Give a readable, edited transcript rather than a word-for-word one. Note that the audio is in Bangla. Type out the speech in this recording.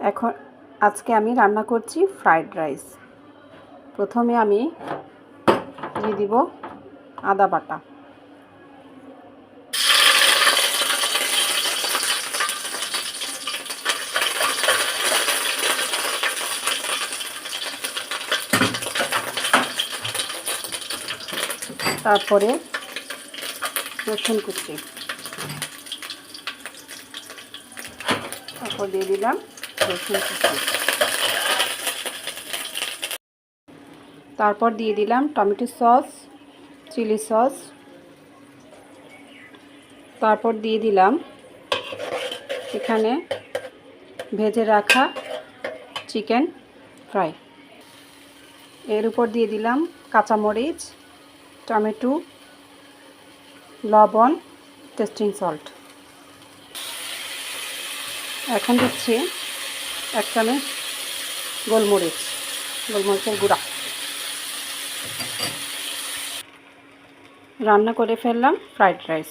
এখন আজকে আমি রান্না করছি ফ্রাইড রাইস। প্রথমে আমি দিয়ে দিব আদা বাটা, তারপরে রসুন কুচি, তারপর দিয়ে দিলাম রসুন কুচি, তারপর দিয়ে দিলাম টমেটো সস, চিলি সস, তারপর দিয়ে দিলাম এখানে ভেজে রাখা চিকেন ফ্রাই, এর উপর দিয়ে দিলাম কাঁচামরিচ, টমেটো, লবণ, টেস্টিং সল্ট। এখন দিচ্ছি 1 চামচ গোলমরিচের গুঁড়া। রান্না করে ফেললাম ফ্রাইড রাইস।